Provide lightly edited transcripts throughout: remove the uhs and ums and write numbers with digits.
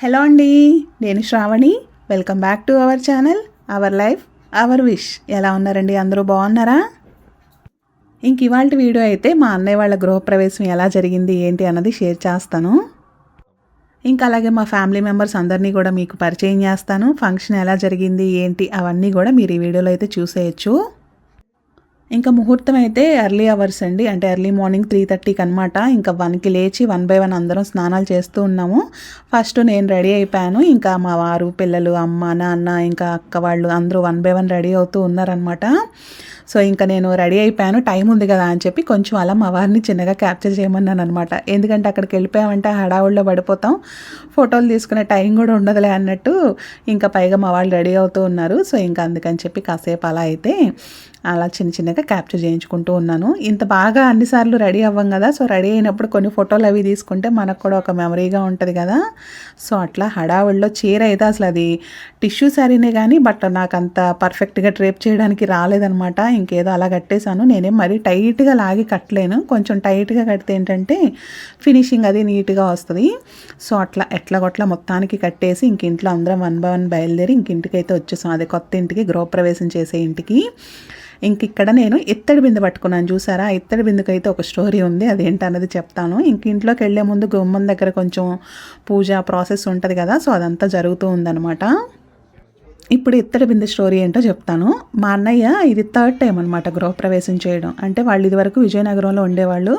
Hello అండి, నేను Sravani. Welcome back to our channel our life our wish. ఎలా ఉన్నారండి? అందరూ బాగున్నారా? ఇంక ఇవాళ వీడియో అయితే మా అన్నయ్య వాళ్ళ గృహప్రవేశం ఎలా జరిగింది ఏంటి అన్నది షేర్ చేస్తాను. ఇంకా అలాగే మా ఫ్యామిలీ మెంబర్స్ అందరినీ కూడా మీకు పరిచయం చేస్తాను. ఫంక్షన్ ఎలా జరిగింది ఏంటి అవన్నీ కూడా మీరు ఈ వీడియోలో అయితే చూసేయచ్చు. ఇంకా ముహూర్తం అయితే ఎర్లీ అవర్స్ అండి, అంటే ఎర్లీ మార్నింగ్ 3:30కి అనమాట. ఇంకా 1కి లేచి 1 by 1 అందరం స్నానాలు చేస్తూ ఉన్నాము. ఫస్ట్ నేను రెడీ అయిపోయాను. ఇంకా మా వారు, పిల్లలు, అమ్మ, నాన్న, ఇంకా అక్క వాళ్ళు అందరూ 1 by 1 రెడీ అవుతూ ఉన్నారనమాట. సో ఇంకా నేను రెడీ అయిపోయాను, టైం ఉంది కదా అని చెప్పి కొంచెం అలా మా వారిని చిన్నగా క్యాప్చర్ చేయమన్నాను అనమాట. ఎందుకంటే అక్కడికి వెళ్ళిపోయామంటే హడావుల్లో పడిపోతాం, ఫోటోలు తీసుకునే టైం కూడా ఉండదులే అన్నట్టు. ఇంకా పైగా మా వాళ్ళు రెడీ అవుతూ ఉన్నారు. సో ఇంకా అందుకని చెప్పి కాసేపు అలా అయితే అలా చిన్నగా క్యాప్చర్ చేయించుకుంటూ ఉన్నాను. ఇంత బాగా అన్నిసార్లు రెడీ అవ్వం కదా, సో రెడీ అయినప్పుడు కొన్ని ఫోటోలు అవి తీసుకుంటే మనకు కూడా ఒక మెమరీగా ఉంటుంది కదా. సో అట్లా హడావుల్లో చీర అయితే అసలు అది టిష్యూ శారీనే కానీ బట్ నాకు అంత పర్ఫెక్ట్గా డ్రేప్ చేయడానికి రాలేదనమాట. ఇంకేదో అలా కట్టేశాను. నేనేం మరీ టైట్గా లాగి కట్టలేను, కొంచెం టైట్గా కడితే ఏంటంటే ఫినిషింగ్ అది నీట్గా వస్తుంది. సో అట్లా ఎట్లాగొట్లా మొత్తానికి కట్టేసి ఇంక ఇంట్లో అందరం 1 by 1 బయలుదేరి ఇంటికి అయితే వచ్చేసాం. అదే కొత్త ఇంటికి, గృహప్రవేశం చేసే ఇంటికి. ఇంక ఇక్కడ నేను ఇత్తడి బిందె పట్టుకున్నాను, చూసారా? ఇత్తడి బిందెకి అయితే ఒక స్టోరీ ఉంది, అదేంటన్నది చెప్తాను. ఇంక ఇంట్లోకి వెళ్ళే ముందు గుమ్మం దగ్గర కొంచెం పూజ ప్రాసెస్ ఉంటుంది కదా, సో అదంతా జరుగుతూ ఉందన్నమాట. ఇప్పుడు ఇత్తడి బిందె స్టోరీ ఏంటో చెప్తాను. మా అన్నయ్య ఇది 3rd టైం అనమాట గృహప్రవేశం చేయడం. అంటే వాళ్ళు ఇదివరకు విజయనగరంలో ఉండేవాళ్ళు.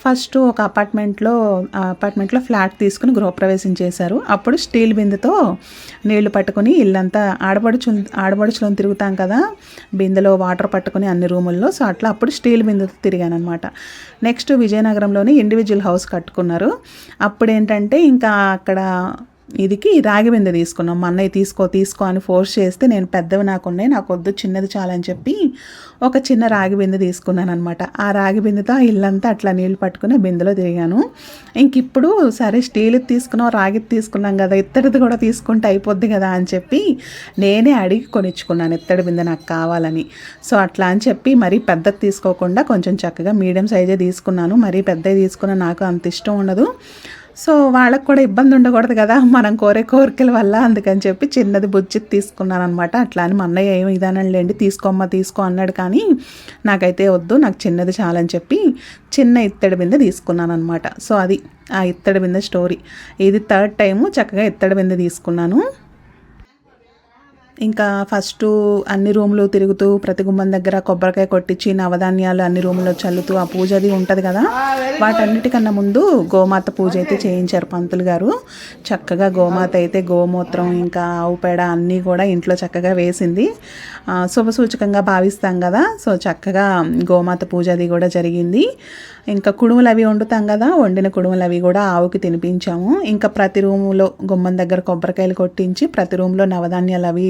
ఫస్ట్ ఒక అపార్ట్మెంట్లో ఫ్లాట్ తీసుకుని గృహప్రవేశం చేశారు. అప్పుడు స్టీల్ బిందెతో నీళ్లు పట్టుకుని ఇల్లంతా ఆడబడుచులను తిరుగుతాం కదా, బిందెలో వాటర్ పట్టుకుని అన్ని రూముల్లో. సో అట్లా అప్పుడు స్టీల్ బిందెతో తిరిగాను అనమాట. నెక్స్ట్ విజయనగరంలోని ఇండివిజువల్ హౌస్ కట్టుకున్నారు. అప్పుడు ఏంటంటే ఇంకా అక్కడ ఇదికి రాగి బిందె తీసుకున్నాం. మా అన్నయ్య తీసుకో అని ఫోర్స్ చేస్తే నేను పెద్దవి నాకున్నాయి, నాకు వద్దు చిన్నది చాలని చెప్పి ఒక చిన్న రాగి బిందె తీసుకున్నాను అనమాట. ఆ రాగి బిందెతో ఇల్లంతా అట్లా నీళ్ళు పట్టుకుని బిందెలో తిరిగాను. ఇంక ఇప్పుడు సరే స్టీల్ది తీసుకున్నాం, రాగిది తీసుకున్నాం కదా, ఇత్తడిది కూడా తీసుకుంటే అయిపోద్ది కదా అని చెప్పి నేనే అడిగి కొనిచ్చుకున్నాను ఇత్తడి బిందె నాకు కావాలని. సో అట్లా అని చెప్పి మరీ పెద్దది తీసుకోకుండా కొంచెం చక్కగా మీడియం సైజే తీసుకున్నాను. మరీ పెద్దవి తీసుకున్న నాకు అంత ఇష్టం ఉండదు. సో వాళ్ళకు కూడా ఇబ్బంది ఉండకూడదు కదా మనం కోరికల వల్ల, అందుకని చెప్పి చిన్నది బుజ్జిది తీసుకున్నాను అనమాట. అట్లా అని మా అన్నయ్య ఏమి ఇదానండి తీసుకో అన్నాడు, కానీ నాకైతే వద్దు, నాకు చిన్నది చాలని చెప్పి చిన్న ఇత్తడి బిందె తీసుకున్నాను అనమాట. సో అది ఆ ఇత్తడి బిందె స్టోరీ. ఇది 3rd టైము చక్కగా ఇత్తడి బిందె తీసుకున్నాను. ఇంకా ఫస్ట్ అన్ని రూములు తిరుగుతూ ప్రతి గుమ్మం దగ్గర కొబ్బరికాయ కొట్టించి నవధాన్యాలు అన్ని రూముల్లో చల్లుతూ ఆ పూజ అది ఉంటుంది కదా, వాటన్నిటికన్నా ముందు గోమాత పూజ అయితే చేయించారు పంతులు గారు. చక్కగా గోమాత అయితే గోమూత్రం ఇంకా ఆవు పేడ అన్నీ కూడా ఇంట్లో చక్కగా వేసింది. శుభసూచకంగా భావిస్తాం కదా, సో చక్కగా గోమాత పూజ అది కూడా జరిగింది. ఇంకా కుడుములు అవి వండుతాం కదా, వండిన కుడుములు అవి కూడా ఆవుకి తినిపించాము. ఇంకా ప్రతి రూములో గుమ్మం దగ్గర కొబ్బరికాయలు కొట్టించి ప్రతి రూమ్లో నవధాన్యాలు అవి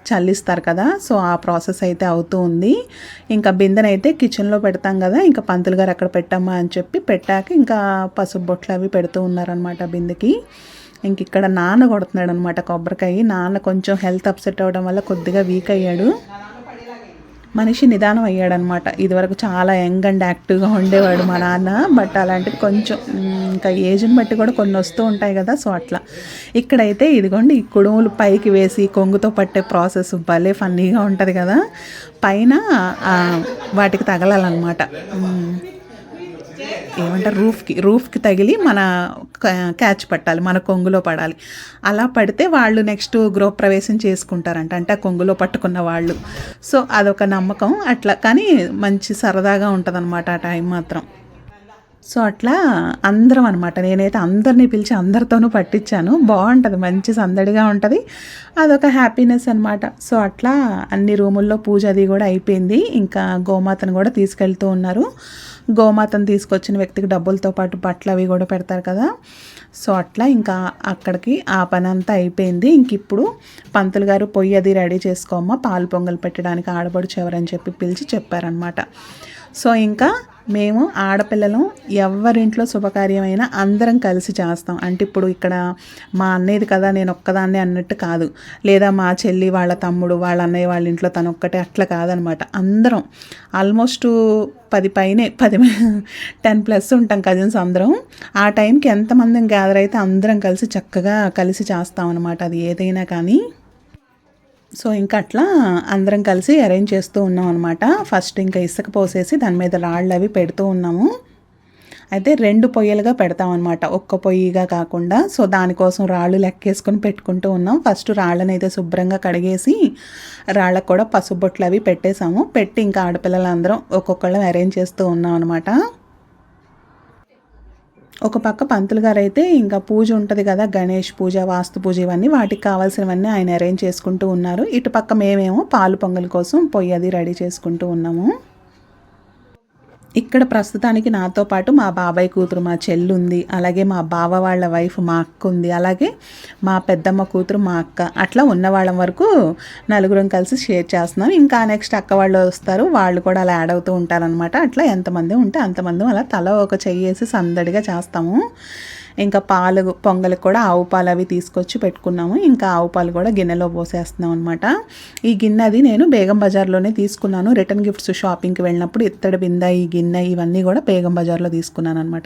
చల్లిస్తారు కదా, సో ఆ ప్రాసెస్ అయితే అవుతూ ఉంది. ఇంకా బిందెనైతే కిచెన్లో పెడతాం కదా, ఇంకా పంతులు గారు అక్కడ పెట్టమ్మా అని చెప్పి పెట్టాక ఇంకా పసుపు బొట్లు అవి పెడుతూ ఉన్నారనమాట బిందెకి. ఇంక ఇక్కడ నాన్న కొడుతున్నాడు అనమాట కొబ్బరికాయ. నాన్న కొంచెం హెల్త్ అప్సెట్ అవ్వడం వల్ల కొద్దిగా వీక్ అయ్యాడు, మనిషి నిదానం అయ్యాడనమాట. ఇదివరకు చాలా యంగ్ అండ్ యాక్టివ్గా ఉండేవాడు మా నాన్న, బట్ అలాంటిది కొంచెం ఇంకా ఏజ్ని బట్టి కూడా కొన్ని వస్తూ ఉంటాయి కదా, సో అట్లా. ఇక్కడైతే ఇదిగోండి ఈ కుడుములు పైకి వేసి కొంగుతో పట్టే ప్రాసెస్ భలే ఫన్నీగా ఉంటుంది కదా. పైన వాటికి తగలాలన్నమాట, ఏమంటారు రూఫ్కి తగిలి మన క్యాచ్ పట్టాలి, మన కొంగులో పడాలి. అలా పడితే వాళ్ళు నెక్స్ట్ గృహప్రవేశం చేసుకుంటారంట, అంటే ఆ కొంగులో పట్టుకున్న వాళ్ళు. సో అదొక నమ్మకం అట్లా, కానీ మంచి సరదాగా ఉంటుంది అనమాట ఆ టైం మాత్రం. సో అట్లా అందరం అనమాట, నేనైతే అందరినీ పిలిచి అందరితోనూ పట్టించాను. బాగుంటుంది, మంచి సందడిగా ఉంటుంది, అదొక హ్యాపీనెస్ అనమాట. సో అట్లా అన్ని రూముల్లో పూజ అది కూడా అయిపోయింది. ఇంకా గోమాతను కూడా తీసుకెళ్తూ ఉన్నారు. గోమాతను తీసుకొచ్చిన వ్యక్తికి డబ్బులతో పాటు బట్టలు అవి కూడా పెడతారు కదా, సో అట్లా ఇంకా అక్కడికి ఆ పని అంతా అయిపోయింది. ఇంక ఇప్పుడు పంతులు గారు పొయ్యి అది రెడీ చేసుకోమ్మా, పాలు పొంగల్ పెట్టడానికి ఆడబడుచు ఎవరని చెప్పి పిలిచి చెప్పారనమాట. సో ఇంకా మేము ఆడపిల్లలు ఎవరింట్లో శుభకార్యమైనా అందరం కలిసి చేస్తాం. అంటే ఇప్పుడు ఇక్కడ మా అన్నయ్యది కదా నేను ఒక్కదాన్నే అన్నట్టు కాదు, లేదా మా చెల్లి వాళ్ళ తమ్ముడు వాళ్ళ అన్నయ్య వాళ్ళ ఇంట్లో తను ఒక్కటే అట్లా కాదనమాట. అందరం ఆల్మోస్ట్ 10 పైనే 10+ ఉంటాం కజిన్స్ అందరం. ఆ టైంకి ఎంతమందిని గ్యాదర్ అయితే అందరం కలిసి చక్కగా కలిసి చేస్తాం అనమాట, అది ఏదైనా కానీ. సో ఇంకా అట్లా అందరం కలిసి అరేంజ్ చేస్తూ ఉన్నాం అనమాట. ఫస్ట్ ఇంకా ఇసుక పోసేసి దాని మీద రాళ్ళు అవి పెడుతూ ఉన్నాము. అయితే 2 పొయ్యలుగా పెడతాం అనమాట, ఒక్క పొయ్యిగా కాకుండా. సో దానికోసం రాళ్ళు లెక్కేసుకొని పెట్టుకుంటూ ఉన్నాం. ఫస్ట్ రాళ్ళని అయితే శుభ్రంగా కడిగేసి రాళ్ళకు కూడా పసుపు బొట్లు అవి పెట్టేసాము. పెట్టి ఇంకా ఆడపిల్లలందరం ఒక్కొక్కళ్ళం అరేంజ్ చేస్తూ ఉన్నాం అనమాట. ఒక పక్క పంతులు గారు అయితే ఇంకా పూజ ఉంటుంది కదా, గణేష్ పూజ, వాస్తు పూజ, ఇవన్నీ వాటికి కావాల్సినవన్నీ ఆయన అరేంజ్ చేసుకుంటూ ఉన్నారు. ఇటు పక్క మేమేమో పాలు పొంగల్ కోసం పొయ్యి అది రెడీ చేసుకుంటూ ఉన్నాము. ఇక్కడ ప్రస్తుతానికి నాతో పాటు మా బాబాయ్ కూతురు మా చెల్లి ఉంది, అలాగే మా బావ వాళ్ళ వైఫ్ మా అక్క ఉంది, అలాగే మా పెద్దమ్మ కూతురు మా అక్క, అట్లా ఉన్న వాళ్ళ వరకు నలుగురం కలిసి షేర్ చేస్తున్నాం. ఇంకా నెక్స్ట్ అక్క వాళ్ళు వస్తారు, వాళ్ళు కూడా అలా యాడ్ అవుతూ ఉంటారనమాట. అట్లా ఎంతమంది ఉంటే అంతమంది అలా తల ఒక చెయ్యి వేసి సందడిగా చేస్తాము. ఇంకా పాలు పొంగలికి కూడా ఆవు పాలు అవి తీసుకొచ్చి పెట్టుకున్నాము. ఇంకా ఆవు పాలు కూడా గిన్నెలో పోసేస్తున్నాం అనమాట. ఈ గిన్నె అది నేను బేగం బజార్లోనే తీసుకున్నాను. రిటర్న్ గిఫ్ట్స్ షాపింగ్కి వెళ్ళినప్పుడు ఇత్తడి బిందె, ఈ గిన్నె ఇవన్నీ కూడా బేగం బజార్లో తీసుకున్నాను అనమాట.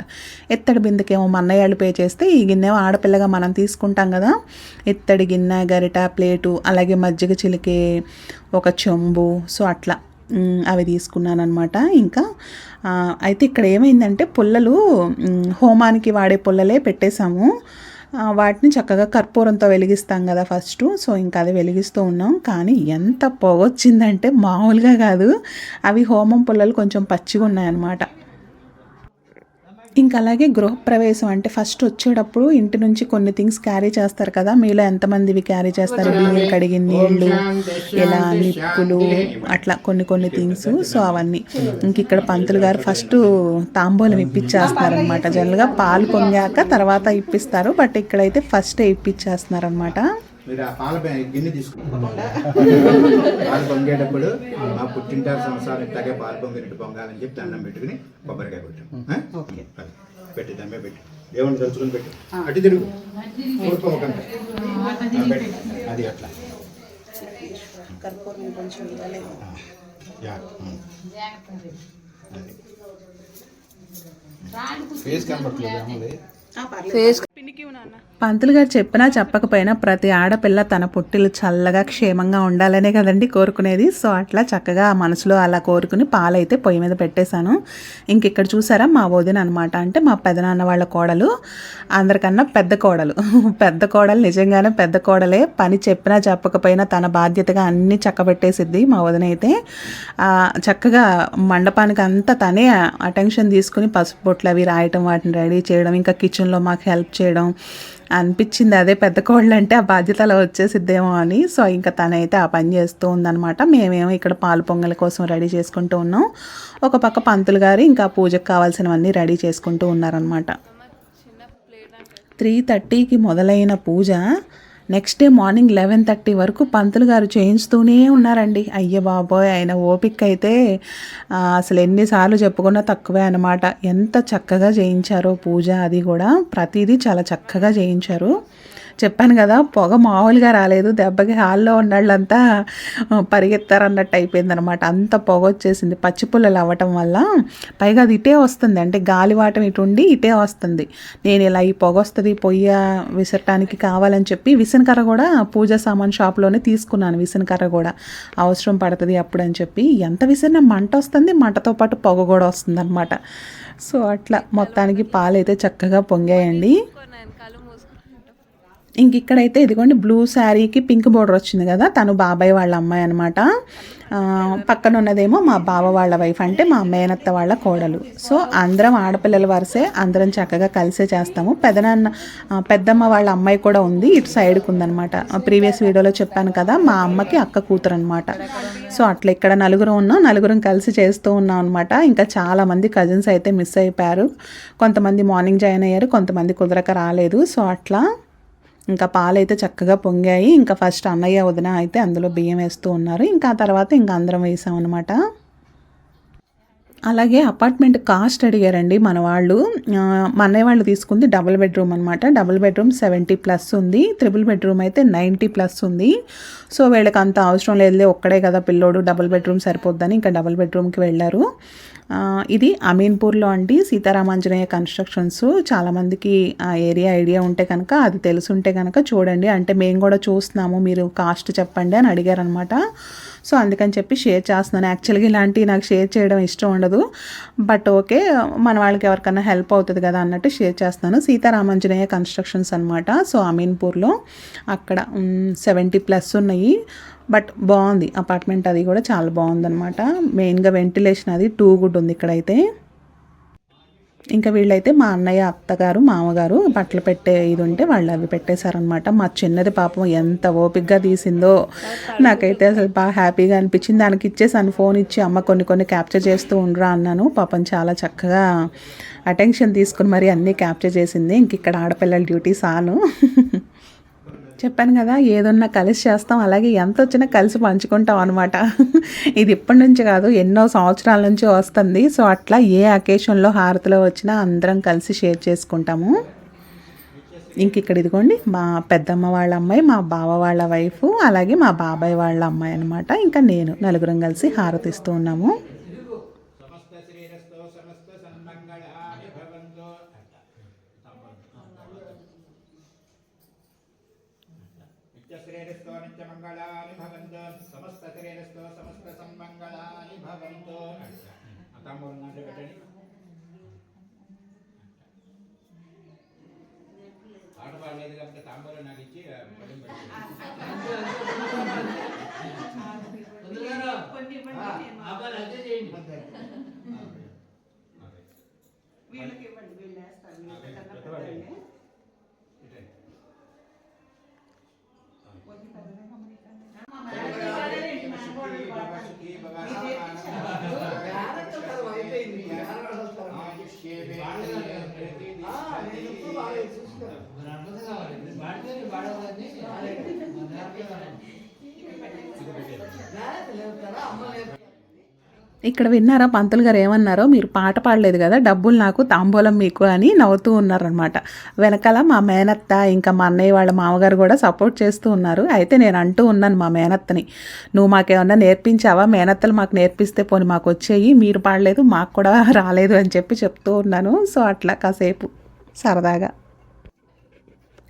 ఇత్తడి బిందెకేమో మా అన్నయ్యలు పే చేస్తే, ఈ గిన్నె ఆడపిల్లగా మనం తీసుకుంటాం కదా, ఇత్తడి గిన్నె, గరిట, ప్లేటు, అలాగే మజ్జిగ చిలికే ఒక చెంబు, సో అట్లా అవి తీసుకున్నాను అనమాట. ఇంకా అయితే ఇక్కడ ఏమైందంటే పుల్లలు హోమానికి వాడే పుల్లలే పెట్టేశాము. వాటిని చక్కగా కర్పూరంతో వెలిగిస్తాం కదా ఫస్ట్. సో ఇంకా అది వెలిగిస్తూ ఉన్నాం. కానీ ఎంత పొగొచ్చిందంటే మామూలుగా కాదు. అవి హోమం పుల్లలు కొంచెం పచ్చిగా ఉన్నాయన్నమాట. ఇంకా అలాగే గృహప్రవేశం అంటే ఫస్ట్ వచ్చేటప్పుడు ఇంటి నుంచి కొన్ని థింగ్స్ క్యారీ చేస్తారు కదా, మీలో ఎంతమందివి క్యారీ చేస్తారు? బియ్యం కడిగిన నీళ్ళు, ఇలా నిప్పులు, అట్లా కొన్ని థింగ్స్. సో అవన్నీ ఇంక ఇక్కడ పంతులు గారు ఫస్ట్ తాంబూలం ఇప్పించేస్తారనమాట. జనరల్గా పాలు పొంగాక తర్వాత ఇప్పిస్తారు, బట్ ఇక్కడైతే ఫస్టే ఇప్పించేస్తున్నారనమాట. మీరు ఆ పాల గిన్నె తీసుకుంటారు. పాలు పొంగేటప్పుడు మా పుట్టింటారు సంవత్సరాలు ఇట్లాగే పాలు పొంగినట్టు పొంగాలని చెప్పి దండం పెట్టుకుని కొబ్బరికాయ పెట్టాం. పెట్టి దమ్మే పెట్టి దేవుని తలుచుకుని పెట్టి అటు తిరుగు ఊరుకోకంట అది అట్లా ఫేస్ కనబడుతుంది. పంతులు గారు చెప్పినా చెప్పకపోయినా ప్రతి ఆడపిల్ల తన పుట్టిలు చల్లగా క్షేమంగా ఉండాలనే కదండి కోరుకునేది. సో అట్లా చక్కగా మనసులో అలా కోరుకుని పాలైతే పొయ్యి మీద పెట్టేశాను. ఇంక ఇక్కడ చూసారా మా వదిన అనమాట, అంటే మా పెదనాన్న వాళ్ళ కోడలు, అందరికన్నా పెద్ద కోడలు. పెద్ద కోడలు నిజంగానే పెద్ద కోడలే. పని చెప్పినా చెప్పకపోయినా తన బాధ్యతగా అన్నీ చక్కబెట్టేసిద్ది మా వదిన అయితే. చక్కగా మండపానికి అంతా తనే అటెన్షన్ తీసుకుని పసుపు బొట్లు అవి రాయటం, వాటిని రెడీ చేయడం, ఇంకా కిచెన్లో మాకు హెల్ప్ చేయడం అనిపించింది. అదే పెద్ద కోళ్ళు అంటే ఆ బాధ్యత అలా వచ్చేసిద్దేమో అని. సో ఇంకా తనైతే ఆ పని చేస్తూ ఉందన్నమాట. మేమేమో ఇక్కడ పాలు పొంగల కోసం రెడీ చేసుకుంటూ ఉన్నాం. ఒక పక్క పంతులు గారు ఇంకా పూజకు కావాల్సినవన్నీ రెడీ చేసుకుంటూ ఉన్నారనమాట. 3:30కి మొదలైన పూజ నెక్స్ట్ డే మార్నింగ్ 11:30 వరకు పంతులు గారు చేయించుతూనే ఉన్నారండి. అయ్య బాబోయ్, ఆయన ఓపిక అయితే అసలు ఎన్నిసార్లు చెప్పుకున్నా తక్కువే అనమాట. ఎంత చక్కగా చేయించారో పూజ, అది కూడా ప్రతిదీ చాలా చక్కగా చేయించారు. చెప్పాను కదా, పొగ మామూలుగా రాలేదు. దెబ్బకి హాల్లో ఉన్నళ్ళంతా పరిగెత్తారన్నట్టు అయిపోయిందనమాట. అంత పొగ వచ్చేసింది పచ్చి పుల్లలు అవ్వటం వల్ల. పైగా అది ఇటే వస్తుంది, అంటే గాలివాటం ఇటు ఉండి ఇటే వస్తుంది. నేను ఇలా ఈ పొగ వస్తుంది పొయ్య విసరటానికి కావాలని చెప్పి విసనకర్ర కూడా పూజా సామాన్ షాప్లోనే తీసుకున్నాను. విసనకర్ర కూడా అవసరం పడుతుంది అప్పుడు అని చెప్పి. ఎంత విసిరినా మంట వస్తుంది, మంటతో పాటు పొగ కూడా వస్తుంది అనమాట. సో అట్లా మొత్తానికి పాలు అయితే చక్కగా పొంగాయండి. ఇంక ఇక్కడైతే ఇదిగోండి బ్లూ శారీకి పింక్ బోర్డర్ వచ్చింది కదా, తను బాబాయ్ వాళ్ళ అమ్మాయి అనమాట. పక్కన ఉన్నదేమో మా బావ వాళ్ళ వైఫ్, అంటే మా మేనత్త వాళ్ళ కోడలు. సో అందరం ఆడపిల్లల వరుసే, అందరం చక్కగా కలిసే చేస్తాము. పెద్దమ్మ వాళ్ళ అమ్మాయి కూడా ఉంది, ఇటు సైడ్కి ఉందనమాట. ప్రీవియస్ వీడియోలో చెప్పాను కదా, మా అమ్మకి అక్క కూతురు అనమాట. సో అట్లా ఇక్కడ నలుగురం కలిసి చేస్తూ ఉన్నాం అనమాట. ఇంకా చాలామంది కజిన్స్ అయితే మిస్ అయిపోయారు. కొంతమంది మార్నింగ్ జాయిన్ అయ్యారు, కొంతమంది కుదరక రాలేదు. సో అట్లా ఇంకా పాలైతే చక్కగా పొంగాయి. ఇంకా ఫస్ట్ అన్నయ్య వదిన అయితే అందులో బియ్యం వేస్తూ ఉన్నారు. ఇంకా ఆ తర్వాత ఇంకా అందరం వేసామన్నమాట. అలాగే అపార్ట్మెంట్ కాస్ట్ అడిగారండి మన వాళ్ళు. మా అన్నయ్య వాళ్ళు తీసుకుంది డబుల్ బెడ్రూమ్ అనమాట. డబుల్ బెడ్రూమ్ 70+ ఉంది, త్రిబుల్ బెడ్రూమ్ అయితే 90+ ఉంది. సో వీళ్ళకి అంత అవసరం లేదులే, ఒక్కడే కదా పిల్లోడు, డబుల్ బెడ్రూమ్ సరిపోద్దని ఇంకా డబుల్ బెడ్రూమ్కి వెళ్ళారు. ఇది అమీన్పూర్లో అండి, సీతారామాంజనేయ కన్స్ట్రక్షన్స్. చాలామందికి ఆ ఏరియా ఐడియా ఉంటే కనుక, అది తెలుసుంటే కనుక చూడండి. అంటే మేము కూడా చూస్తున్నాము, మీరు కాస్ట్ చెప్పండి అని అడిగారనమాట. సో అందుకని చెప్పి షేర్ చేస్తున్నాను. యాక్చువల్గా ఇలాంటివి నాకు షేర్ చేయడం ఇష్టం ఉండదు, బట్ ఓకే, మన వాళ్ళకి ఎవరికైనా హెల్ప్ అవుతుంది కదా అన్నట్టు షేర్ చేస్తున్నాను. సీతారామాంజనేయ కన్స్ట్రక్షన్స్ అనమాట. సో అమీన్పూర్లో అక్కడ 70+ ఉన్నాయి. బట్ బాగుంది అపార్ట్మెంట్, అది కూడా చాలా బాగుందనమాట. మెయిన్గా వెంటిలేషన్ అది టూ గుడ్ ఉంది ఇక్కడైతే. ఇంకా వీళ్ళైతే మా అన్నయ్య, అత్తగారు, మామగారు బట్టలు పెట్టే ఇది ఉంటే వాళ్ళు అవి పెట్టేశారనమాట. మా చిన్నది పాపం ఎంత ఓపిక్గా తీసిందో, నాకైతే అసలు బాగా హ్యాపీగా అనిపించింది. దానికి ఇచ్చేసాను ఫోన్ ఇచ్చి, అమ్మ కొన్ని క్యాప్చర్ చేస్తూ ఉండరా అన్నాను. పాపం చాలా చక్కగా అటెన్షన్ తీసుకుని మరి అన్నీ క్యాప్చర్ చేసింది. ఇంక ఇక్కడ ఆడపిల్లల డ్యూటీ సాను. చెప్పాను కదా, ఏదన్నా కలిసి చేస్తాం, అలాగే ఎంత వచ్చినా కలిసి పంచుకుంటాం అనమాట. ఇది ఇప్పటి నుంచి కాదు, ఎన్నో సంవత్సరాల నుంచి వస్తుంది. సో అట్లా ఏ అకేషన్లో హారతిలో వచ్చినా అందరం కలిసి షేర్ చేసుకుంటాము. ఇంక ఇక్కడ ఇదిగోండి మా పెద్దమ్మ వాళ్ళ అమ్మాయి, మా బావ వాళ్ళ వైఫ్, అలాగే మా బాబాయ్ వాళ్ళ అమ్మాయి అనమాట. ఇంకా నేను, నలుగురం కలిసి హారతిస్తూ ఉన్నాము. నిత్యశ్రేయస్తో నిత్యమంగళాని భవంతు, సమస్త శ్రేయస్తో సమస్త సన్మంగళాని భవంతు. తాంబూలం దాంట్లో పెట్టండి. పాట పాడలేదు కాబట్టి తాంబూలం నాకు ఇచ్చి ఇక్కడ విన్నారా పంతులు గారు ఏమన్నారో? మీరు పాట పాడలేదు కదా, డబ్బులు నాకు, తాంబూలం మీకు అని నవ్వుతూ ఉన్నారనమాట. వెనకాల మా మేనత్త, ఇంకా మా అన్నయ్య వాళ్ళ మామగారు కూడా సపోర్ట్ చేస్తూ ఉన్నారు. అయితే నేను అంటూ ఉన్నాను మా మేనత్తని, నువ్వు మాకేమన్నా నేర్పించావా? మేనత్తలు మాకు నేర్పిస్తే పోనీ మాకు వచ్చేయి, మీరు పాడలేదు మాకు కూడా రాలేదు అని చెప్పి చెప్తూ ఉన్నాను. సో అట్లా కాసేపు సరదాగా.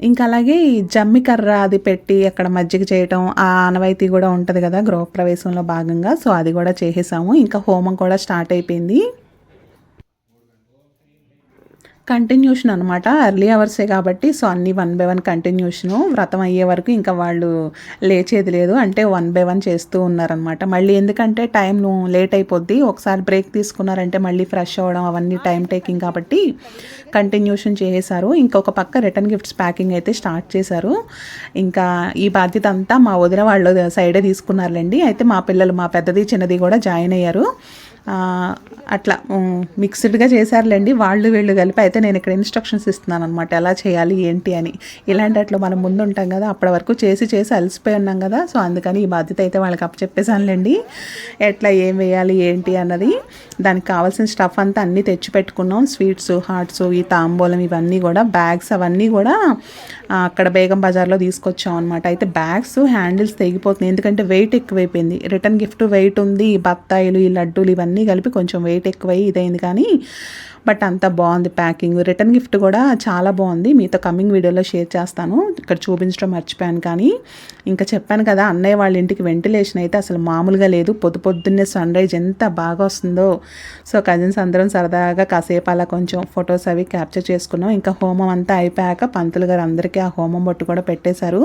ఇంకా అలాగే ఈ జమ్మి కర్ర అది పెట్టి అక్కడ మజ్జిగ చేయటం, ఆ ఆనవాయితీ కూడా ఉంటుంది కదా గృహప్రవేశంలో భాగంగా. సో అది కూడా చేసేసాము. ఇంకా హోమం కూడా స్టార్ట్ అయిపోయింది. కంటిన్యూషన్ అనమాట, ఎర్లీ అవర్సే కాబట్టి. సో అన్నీ 1 by 1 కంటిన్యూషను. వ్రతం అయ్యే వరకు ఇంకా వాళ్ళు లేచేది లేదు, అంటే 1 by 1 చేస్తూ ఉన్నారనమాట. మళ్ళీ ఎందుకంటే టైం లేట్ అయిపోద్ది, ఒకసారి బ్రేక్ తీసుకున్నారంటే మళ్ళీ ఫ్రెష్ అవ్వడం అవన్నీ టైం టేకింగ్ కాబట్టి కంటిన్యూషన్ చేసేసారు. ఇంకొక పక్క రిటర్న్ గిఫ్ట్స్ ప్యాకింగ్ అయితే స్టార్ట్ చేశారు. ఇంకా ఈ బాధ్యత అంతా మా వదిన వాళ్ళు సైడే తీసుకున్నారులేండి. అయితే మా పిల్లలు, మా పెద్దది చిన్నది కూడా జాయిన్ అయ్యారు. అట్లా మిక్స్డ్గా చేశారులేండి వాళ్ళు వీళ్ళు కలిపి. అయితే నేను ఇక్కడ ఇన్స్ట్రక్షన్స్ ఇస్తున్నాను అనమాట, ఎలా చేయాలి ఏంటి అని. ఇలాంటి అట్లా మనం ముందు ఉంటాం కదా, అప్పటి వరకు చేసి అలసిపోయి ఉన్నాం కదా. సో అందుకని ఈ బాధ్యత అయితే వాళ్ళకి అప్పచెప్పేసానులేండి, ఎట్లా ఏం వేయాలి ఏంటి అన్నది. దానికి కావాల్సిన స్టఫ్ అంతా అన్నీ తెచ్చి పెట్టుకున్నాం. స్వీట్స్, హాట్స్, ఈ తాంబూలం ఇవన్నీ కూడా, బ్యాగ్స్ అవన్నీ కూడా అక్కడ బేగం బజార్లో తీసుకొచ్చాం అనమాట. అయితే బ్యాగ్స్ హ్యాండిల్స్ తెగిపోతున్నాయి, ఎందుకంటే వెయిట్ ఎక్కువైపోయింది. రిటర్న్ గిఫ్ట్ వెయిట్ ఉంది, బత్తాయిలు, ఈ లడ్డూలు ఇవన్నీ కలిపి కొంచెం వెయిట్ ఎక్కువై ఇదైంది. కానీ బట్ అంతా బాగుంది ప్యాకింగ్. రిటర్న్ గిఫ్ట్ కూడా చాలా బాగుంది, మీతో కమింగ్ వీడియోలో షేర్ చేస్తాను. ఇక్కడ చూపించడం మర్చిపోయాను. కానీ ఇంకా చెప్పాను కదా, అన్నయ్య వాళ్ళ ఇంటికి వెంటిలేషన్ అయితే అసలు మామూలుగా లేదు. పొద్దున్నే సన్ రైజ్ ఎంత బాగా వస్తుందో. సో కజిన్స్ అందరం సరదాగా కాసేపు అలా కొంచెం ఫొటోస్ అవి క్యాప్చర్ చేసుకున్నాం. ఇంకా హోమం అంతా అయిపోయాక పంతులు గారు అందరికీ ఆ హోమం బొట్టు కూడా పెట్టేశారు.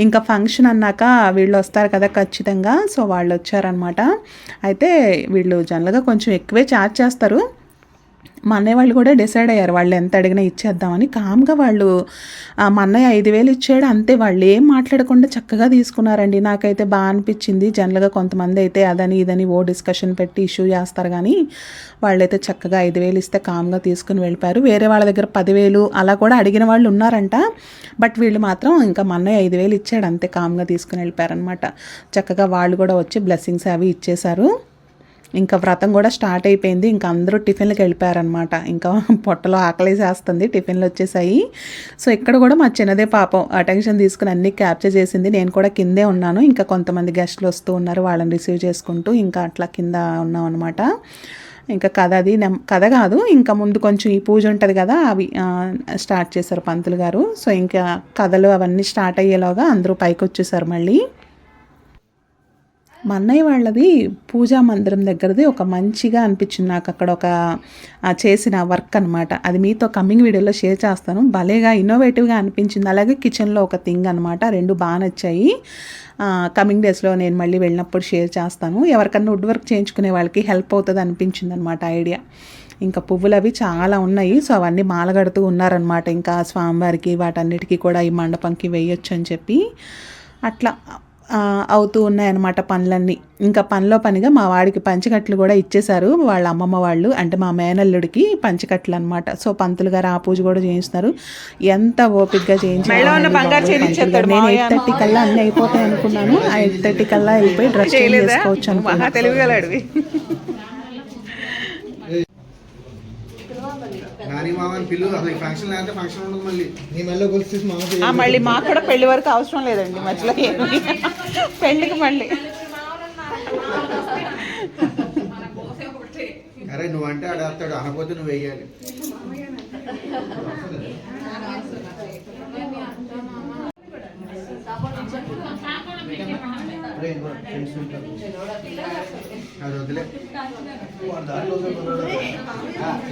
ఇంకా ఫంక్షన్ అన్నాక వీళ్ళు వస్తారు కదా ఖచ్చితంగా. సో వాళ్ళు వచ్చారనమాట. అయితే వీళ్ళు జనరల్గా కొంచెం ఎక్కువే ఛార్జ్ చేస్తారు. మా అన్నయ్య వాళ్ళు కూడా డిసైడ్ అయ్యారు, వాళ్ళు ఎంత అడిగినా ఇచ్చేద్దామని. కామ్గా వాళ్ళు, మా అన్నయ్య 5,000 ఇచ్చాడు అంతే, వాళ్ళు ఏం మాట్లాడకుండా చక్కగా తీసుకున్నారండి. నాకైతే బాగా అనిపించింది. జనరల్గా కొంతమంది అయితే అదని ఇదని డిస్కషన్ పెట్టి ఇష్యూ చేస్తారు, కానీ వాళ్ళైతే చక్కగా 5,000 ఇస్తే కామ్గా తీసుకుని వెళ్ళిపోయారు. వేరే వాళ్ళ దగ్గర 10,000 అలా కూడా అడిగిన వాళ్ళు ఉన్నారంట. బట్ వీళ్ళు మాత్రం ఇంకా మా అన్నయ్య 5,000 ఇచ్చాడు అంతే, కామ్గా తీసుకుని వెళ్ళిపోయారనమాట. చక్కగా వాళ్ళు కూడా వచ్చి బ్లెస్సింగ్స్ అవి ఇచ్చేశారు. ఇంకా వ్రతం కూడా స్టార్ట్ అయిపోయింది. ఇంకా అందరూ టిఫిన్లకు వెళ్ళిపోయారనమాట. ఇంకా పొట్టలో ఆకలేసేస్తుంది, టిఫిన్లు వచ్చేసాయి. సో ఇక్కడ కూడా మా చిన్నదే పాపం అటెన్షన్ తీసుకుని అన్నీ క్యాప్చర్ చేసింది. నేను కూడా కిందే ఉన్నాను. ఇంకా కొంతమంది గెస్ట్లు వస్తూ ఉన్నారు, వాళ్ళని రిసీవ్ చేసుకుంటూ ఇంకా అట్లా కింద ఉన్నాం అనమాట. ఇంకా కథ కాదు, ఇంకా ముందు కొంచెం ఈ పూజ ఉంటుంది కదా, అవి స్టార్ట్ చేశారు పంతులు గారు. సో ఇంకా కథలు అవన్నీ స్టార్ట్ అయ్యేలాగా అందరూ పైకి వచ్చేసారు మళ్ళీ. మా అన్నయ్య వాళ్ళది పూజా మందిరం దగ్గరది ఒక మంచిగా అనిపించింది నాకు అక్కడ ఒక చేసిన వర్క్ అనమాట. అది మీతో కమింగ్ వీడియోలో షేర్ చేస్తాను. భలేగా ఇన్నోవేటివ్గా అనిపించింది. అలాగే కిచెన్లో ఒక థింగ్ అనమాట, రెండు బాగా నచ్చాయి. కమింగ్ డేస్లో నేను మళ్ళీ వెళ్ళినప్పుడు షేర్ చేస్తాను. ఎవరికన్నా వుడ్ వర్క్ చేయించుకునే వాళ్ళకి హెల్ప్ అవుతుంది అనిపించింది అనమాట ఐడియా. ఇంకా పువ్వులు అవి చాలా ఉన్నాయి. సో అవన్నీ మాలగడుతూ ఉన్నారనమాట. ఇంకా స్వామివారికి వాటన్నిటికీ కూడా ఈ మండపంకి వేయొచ్చు అని చెప్పి అట్లా అవుతూ ఉన్నాయన్నమాట పనులన్నీ. ఇంకా పనిలో పనిగా మా వాడికి పంచకట్లు కూడా ఇచ్చేశారు వాళ్ళ అమ్మమ్మ వాళ్ళు, అంటే మా మేనల్లుడికి పంచకట్లు అనమాట. సో పంతులు గారు ఆ పూజ కూడా చేయిస్తున్నారు. ఎంత ఓపిక్గా చేయించారు. నేను 8:30 కల్లా అన్నీ అయిపోతాయి అనుకున్నాను. 8:30 కల్లా వెళ్ళిపోయి డ్రెస్ చేంజ్ చేసుకోవచ్చు అనుకున్నా. తెలివిగలడివి. మళ్ళీ మాకు కూడా పెళ్లి వరకు అవసరం లేదండి, మధ్యలో పెళ్లికి మళ్ళీ. అరే నువ్వంటే ఆడతాడు, అనకపోతే నువ్వు వేయాలి.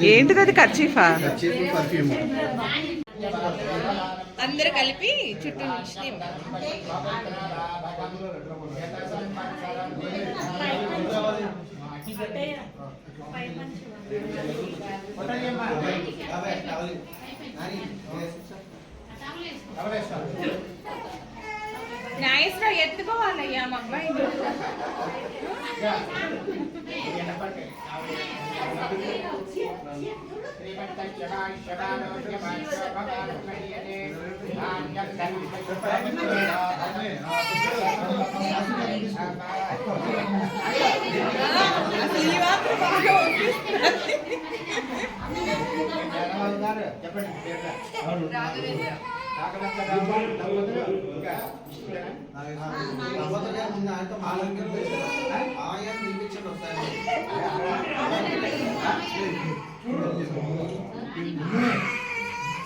ఏంటిది అది? కర్చీఫా? అందరు కలిపి చుట్టూ న్యాయస్లో ఎత్తుకోవాలయ్యా మా అబ్బాయి.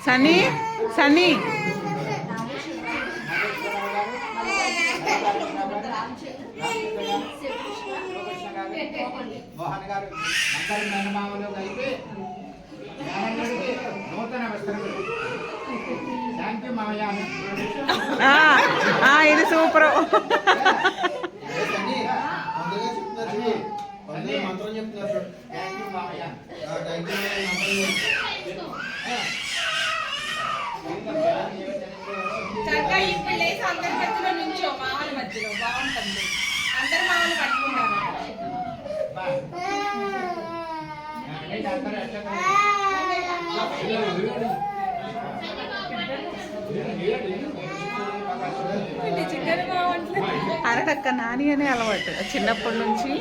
సన్నీ సన్నీ మోహన్ గారు అందరి మేనమామలు కలిపి నూతన వస్త్రములు. థ్యాంక్ యూ మామయ్య. ఇది సూపర్. మంత్రం చెప్తున్నారు. థ్యాంక్ యూ మామయ్య. చక్కగా ఇప్పుడు లేసి అందరి మధ్యలో నుంచో, మామల మధ్యలో బాగుంటుంది. అందరు మామలు పట్టుకుంటారు. అరటక్క నాని అనే అలవాటు చిన్నప్పటి నుంచి.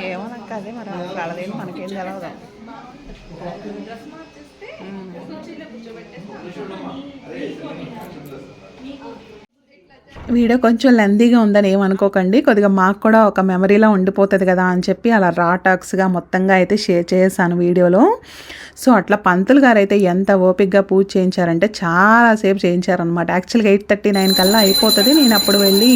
ఏమోనక్క అదే మరి వాళ్ళదేం మనకేం తెలవదు. వీడియో కొంచెం లెందీగా ఉందని ఏమనుకోకండి, కొద్దిగా మాకు కూడా ఒక మెమరీలో ఉండిపోతుంది కదా అని చెప్పి అలా రా టాక్స్గా మొత్తంగా అయితే షేర్ చేశాను వీడియోలో. సో అట్లా పంతులు గారు అయితే ఎంత ఓపిక్గా పూజ చేయించారంటే చాలాసేపు చేయించారనమాట. యాక్చువల్గా 8:39 కల్లా అయిపోతుంది, నేను అప్పుడు వెళ్ళి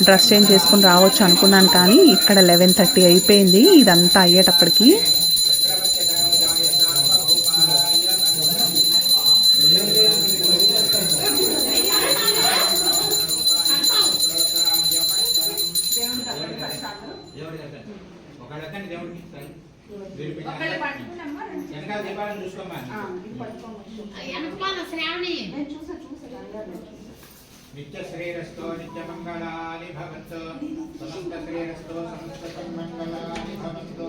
డ్రెస్ చేంజ్ చేసుకుని రావచ్చు అనుకున్నాను, కానీ ఇక్కడ 11:30 అయిపోయింది ఇదంతా అయ్యేటప్పటికి. నిత్య శ్రేయస్తో నిత్యమంగళాని భవంతు, సమస్త శ్రేయస్తో సమస్త సన్మంగళాని భవంతు.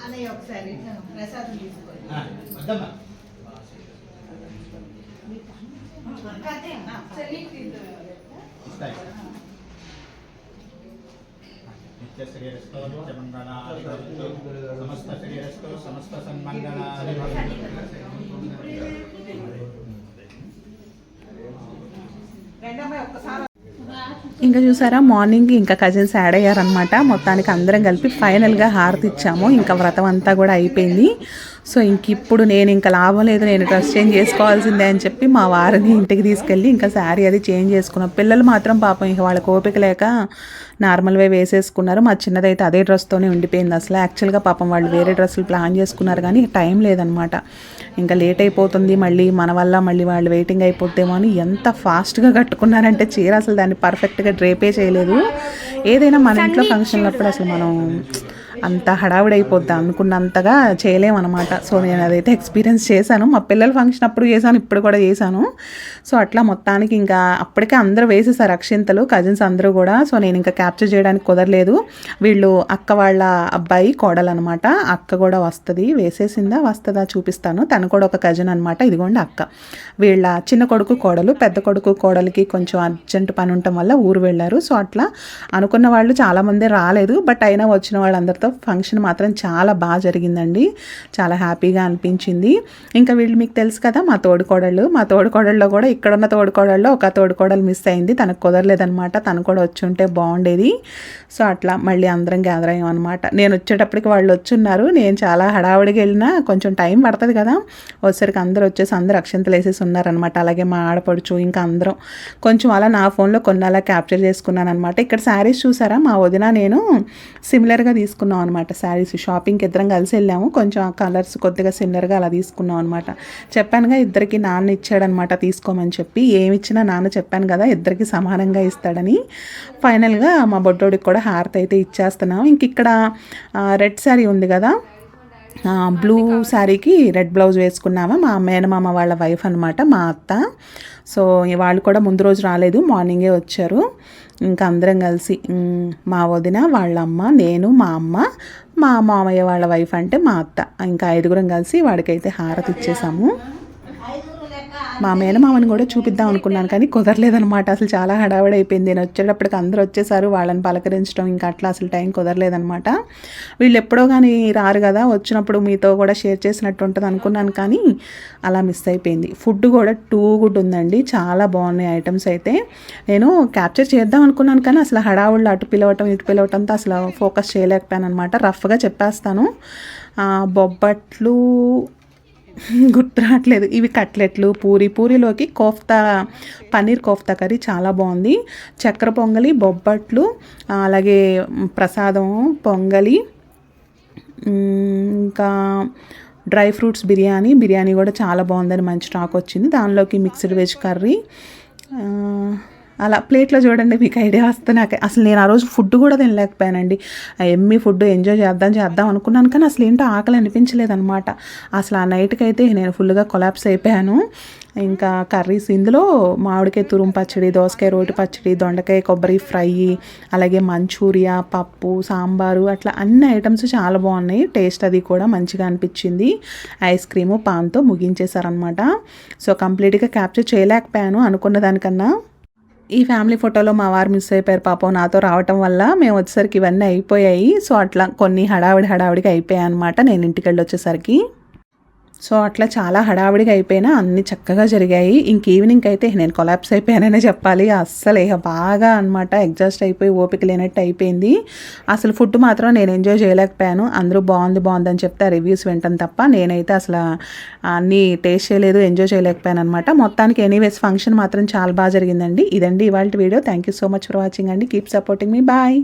అనే ఒకసారి ప్రసాదం తీసుకోండి. నిత్య శ్రేయస్తో నిత్యమంగళాని భవంతు, సమస్త శ్రేయస్తో సమస్త సన్మంగళాని భవంతు. రెండమ్మాయి ఒక్కసారి ఇంకా చూసారా మార్నింగ్ ఇంకా కజిన్స్ యాడ్ అయ్యారనమాట. మొత్తానికి అందరం కలిపి ఫైనల్గా హారతి ఇచ్చాము. ఇంకా వ్రతం అంతా కూడా అయిపోయింది. సో ఇంక ఇప్పుడు నేను ఇంకా లాభం లేదు, నేను డ్రెస్ చేంజ్ చేసుకోవాల్సిందే అని చెప్పి మా వారిని ఇంటికి తీసుకెళ్ళి ఇంకా శారీ అది చేంజ్ చేసుకున్నాం. పిల్లలు మాత్రం పాపం ఇంకా వాళ్ళకి ఓపిక లేక నార్మల్వే వేసేసుకున్నారు. మా చిన్నదైతే అదే డ్రెస్తోనే ఉండిపోయింది. అసలు యాక్చువల్గా పాపం వాళ్ళు వేరే డ్రెస్సులు ప్లాన్ చేసుకున్నారు కానీ టైం లేదనమాట. ఇంకా లేట్ అయిపోతుంది, మళ్ళీ మన వల్ల మళ్ళీ వాళ్ళు వెయిటింగ్ అయిపోతేమో అని ఎంత ఫాస్ట్గా కట్టుకున్నారంటే చీర అసలు దాన్ని పర్ఫెక్ట్గా డ్రేపే చేయలేదు. ఏదైనా మన ఇంట్లో ఫంక్షన్లప్పుడు అసలు మనం అంత హడావిడైపోద్ది అనుకున్నంతగా చేయలేమన్నమాట. సో నేను అదైతే ఎక్స్పీరియన్స్ చేశాను. మా పిల్లల ఫంక్షన్ అప్పుడు చేశాను, ఇప్పుడు కూడా చేశాను. సో అట్లా మొత్తానికి ఇంకా అప్పటికే అందరూ వేసేసారు అక్షింతలు, కజిన్స్ అందరూ కూడా. సో నేను ఇంకా క్యాప్చర్ చేయడానికి కుదరలేదు. వీళ్ళు అక్క వాళ్ళ అబ్బాయి కోడలు అనమాట. అక్క కూడా వస్తుంది, వేసేసిందా వస్తుందా చూపిస్తాను. తను కూడా ఒక కజిన్ అనమాట. ఇదిగోండి అక్క. వీళ్ళ చిన్న కొడుకు కోడలు, పెద్ద కొడుకు కోడలికి కొంచెం అర్జెంట్ పని ఉండటం వల్ల ఊరు వెళ్ళారు. సో అట్లా అనుకున్న వాళ్ళు చాలామంది రాలేదు, బట్ అయినా వచ్చిన వాళ్ళందరితో అందరితో ఫంక్షన్ మాత్రం చాలా బాగా జరిగిందండి. చాలా హ్యాపీగా అనిపించింది. ఇంకా వీళ్ళు మీకు తెలుసు కదా మా తోడుకోడళ్ళు కూడా ఇక్కడున్న తోడుకోడళ్ళు ఒక తోడుకోడలు మిస్ అయింది. తనకు కుదరలేదనమాట. తను కూడా వచ్చి ఉంటే బాగుండేది. సో అట్లా మళ్ళీ అందరం గ్యాదర్ అయ్యాం అనమాట. నేను వచ్చేటప్పటికి వాళ్ళు వచ్చున్నారు. నేను చాలా హడావుడిగా వెళ్ళినా కొంచెం టైం పడుతుంది కదా, వచ్చేసరికి అందరూ వచ్చేసి అందరూ అక్షంతలు వేసేసి ఉన్నారనమాట. అలాగే మా ఆడపడుచు ఇంకా అందరం కొంచెం అలా నా ఫోన్లో కొన్ని అలా క్యాప్చర్ చేసుకున్నాను అనమాట. ఇక్కడ శారీస్ చూసారా, మా వదిన నేను సిమిలర్గా తీసుకున్నాం అనమాట. శారీస్ షాపింగ్కి ఇద్దరం కలిసి వెళ్ళాము. కొంచెం ఆ కలర్స్ కొద్దిగా సిమిలర్గా అలా తీసుకున్నాం అనమాట. చెప్పానుగా ఇద్దరికి నాన్న ఇచ్చాడనమాట తీసుకోమని చెప్పి. ఏమి ఇచ్చినా నాన్న చెప్పాను కదా ఇద్దరికి సమానంగా ఇస్తాడని. ఫైనల్గా మా బొడ్డోడికి కూడా హారతి అయితే ఇచ్చేస్తున్నాం. ఇంక ఇక్కడ రెడ్ శారీ ఉంది కదా, బ్లూ శారీకి రెడ్ బ్లౌజ్ వేసుకున్నామా. మా మేనమామ వాళ్ళ వైఫ్ అనమాట, మా అత్త. సో వాళ్ళు కూడా ముందు రోజు రాలేదు, మార్నింగే వచ్చారు. ఇంకా అందరం కలిసి మా వదిన వాళ్ళ అమ్మ, నేను, మా అమ్మ, మా మామయ్య వాళ్ళ వైఫ్ అంటే మా అత్త, ఇంకా 5గురం కలిసి వాడికైతే హారతి ఇచ్చేసాము. మా మేనమామని కూడా చూపిద్దాం అనుకున్నాను కానీ కుదరలేదనమాట. అసలు చాలా హడావిడి అయిపోయింది. నేను వచ్చేటప్పటికి అందరూ వచ్చేసారు. వాళ్ళని పలకరించడం ఇంకా అట్లా అసలు టైం కుదరలేదనమాట. వీళ్ళు ఎప్పుడో కానీ రారు కదా, వచ్చినప్పుడు మీతో కూడా షేర్ చేసినట్టు ఉంటుంది అనుకున్నాను కానీ అలా మిస్ అయిపోయింది. ఫుడ్ కూడా టూ గుడ్ ఉందండి, చాలా బాగున్నాయి ఐటమ్స్ అయితే. నేను క్యాప్చర్ చేద్దాం అనుకున్నాను కానీ అసలు హడావుళ్ళు అటు పిలవటం ఇటు పిలవటంతో అసలు ఫోకస్ చేయలేకపోయాను అనమాట. రఫ్గా చెప్పేస్తాను. బొబ్బట్లు గుర్తు రావట్లేదు. ఇవి కట్లెట్లు, పూరిలోకి కోఫ్తా, పన్నీర్ కోఫ్తా కర్రీ చాలా బాగుంది. చక్కెర పొంగలి, బొబ్బట్లు, అలాగే ప్రసాదం పొంగలి, ఇంకా డ్రై ఫ్రూట్స్ బిర్యానీ కూడా చాలా బాగుందని మంచి టాక్ వచ్చింది. దానిలోకి మిక్స్డ్ వెజ్ కర్రీ. అలా ప్లేట్లో చూడండి, మీకు ఐడియా వస్తే నాకు అసలు నేను ఆ రోజు ఫుడ్ కూడా తినలేకపోయానండి. ఎమ్మి ఫుడ్ ఎంజాయ్ చేద్దాం అనుకున్నాను కానీ అసలు ఏంటో ఆకలి అనిపించలేదన్నమాట. అసలు ఆ నైట్కి అయితే నేను ఫుల్గా కొలాప్స్ అయిపోయాను. ఇంకా కర్రీస్ ఇందులో మామిడికాయ తురుము పచ్చడి, దోసకాయ రోటి పచ్చడి, దొండకాయ కొబ్బరి ఫ్రై, అలాగే మంచూరియా, పప్పు, సాంబారు, అట్లా అన్ని ఐటమ్స్ చాలా బాగున్నాయి. టేస్ట్ అది కూడా మంచిగా అనిపించింది. ఐస్ క్రీము, పాన్తో ముగించేశారనమాట. సో కంప్లీట్గా క్యాప్చర్ చేయలేకపోయాను అనుకున్న దానికన్నా. ఈ ఫ్యామిలీ ఫోటోలో మా వారు మిస్ అయిపోయారు పాపం. నాతో రావటం వల్ల మేము వచ్చేసరికి ఇవన్నీ అయిపోయాయి. సో అట్లా కొన్ని హడావిడిగా అయిపోయాయి అనమాట నేను ఇంటికి వెళ్ళి వచ్చేసరికి. సో అట్లా చాలా హడావిడిగా అయిపోయినా అన్నీ చక్కగా జరిగాయి. ఇంక ఈవినింగ్ అయితే నేను కొలాప్స్ అయిపోయాననే చెప్పాలి. అస్సలు బాగా అనమాట ఎగ్జాస్ట్ అయిపోయి ఓపిక లేనట్టు అయిపోయింది. అసలు ఫుడ్ మాత్రం నేను ఎంజాయ్ చేయలేకపోయాను. అందరూ బాగుంది అని చెప్తే రివ్యూస్ వింటాను తప్ప నేనైతే అసలు అన్నీ టేస్ట్ చేయలేదు, ఎంజాయ్ చేయలేకపోయాను అనమాట. మొత్తానికి ఎనీవేస్ ఫంక్షన్ మాత్రం చాలా బాగా జరిగిందండి. ఇదండి ఇవాళ video. Thank you so much for watching అండి. కీప్ సపోర్టింగ్ మీ. బాయ్.